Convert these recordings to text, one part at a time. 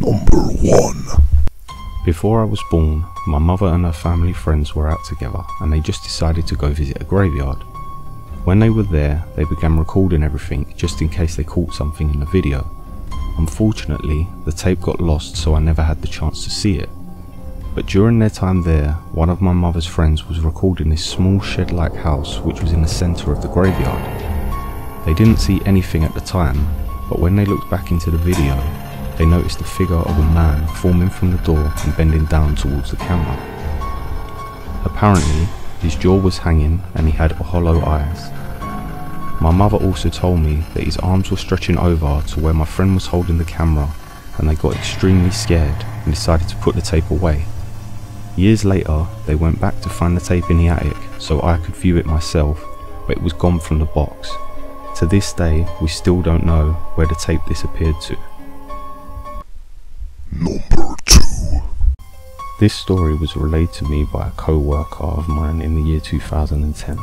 Number 1. Before I was born, my mother and her family friends were out together and they just decided to go visit a graveyard. When they were there, they began recording everything just in case they caught something in the video. Unfortunately, the tape got lost, so I never had the chance to see it. But during their time there, one of my mother's friends was recording this small shed-like house which was in the centre of the graveyard. They didn't see anything at the time, but when they looked back into the video, they noticed the figure of a man forming from the door and bending down towards the camera. Apparently, his jaw was hanging and he had hollow eyes. My mother also told me that his arms were stretching over to where my friend was holding the camera, and they got extremely scared and decided to put the tape away. Years later, they went back to find the tape in the attic so I could view it myself, but it was gone from the box. To this day, we still don't know where the tape disappeared to. Number 2. This story was relayed to me by a co-worker of mine in the year 2010.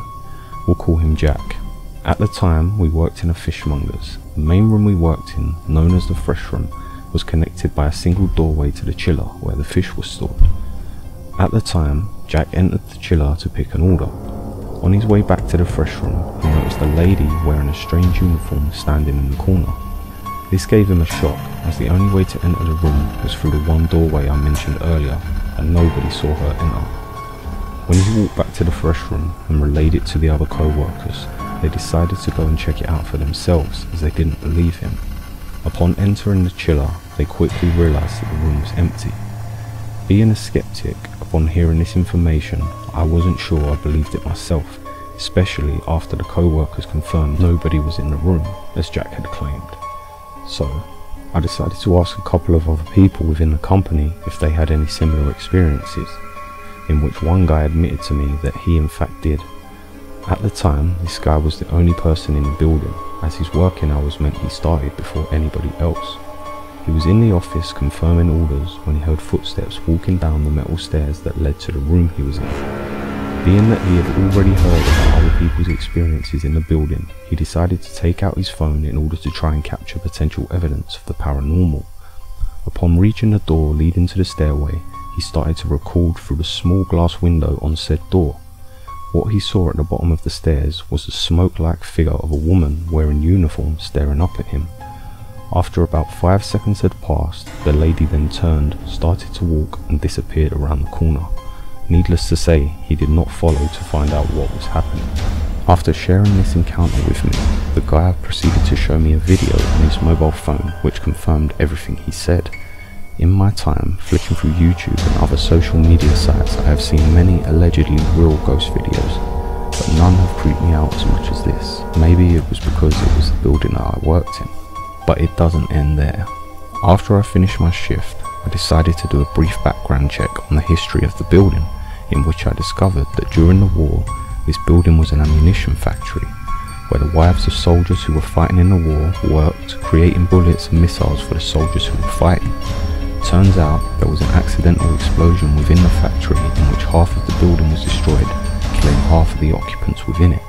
We'll call him Jack. At the time, we worked in a fishmonger's. The main room we worked in, known as the fresh room, was connected by a single doorway to the chiller where the fish was stored. At the time, Jack entered the chiller to pick an order. On his way back to the fresh room, he noticed a lady wearing a strange uniform standing in the corner. This gave him a shock, as the only way to enter the room was through the one doorway I mentioned earlier, and nobody saw her enter. When he walked back to the fresh room and relayed it to the other co-workers, they decided to go and check it out for themselves as they didn't believe him. Upon entering the chiller, they quickly realised that the room was empty. Being a skeptic, upon hearing this information, I wasn't sure I believed it myself, especially after the co-workers confirmed nobody was in the room, as Jack had claimed. So, I decided to ask a couple of other people within the company if they had any similar experiences, in which one guy admitted to me that he in fact did. At the time, this guy was the only person in the building, as his working hours meant he started before anybody else. He was in the office confirming orders when he heard footsteps walking down the metal stairs that led to the room he was in. Being that he had already heard about other people's experiences in the building, he decided to take out his phone in order to try and capture potential evidence of the paranormal. Upon reaching the door leading to the stairway, he started to record through the small glass window on said door. What he saw at the bottom of the stairs was a smoke-like figure of a woman wearing uniform staring up at him. After about 5 seconds had passed, the lady then turned, started to walk and disappeared around the corner. Needless to say, he did not follow to find out what was happening. After sharing this encounter with me, the guy proceeded to show me a video on his mobile phone which confirmed everything he said. In my time flicking through YouTube and other social media sites, I have seen many allegedly real ghost videos, but none have creeped me out as much as this. Maybe it was because it was the building that I worked in. But it doesn't end there. After I finished my shift, I decided to do a brief background check on the history of the building, in which I discovered that during the war, this building was an ammunition factory, where the wives of soldiers who were fighting in the war worked, creating bullets and missiles for the soldiers who were fighting. Turns out there was an accidental explosion within the factory in which half of the building was destroyed, killing half of the occupants within it.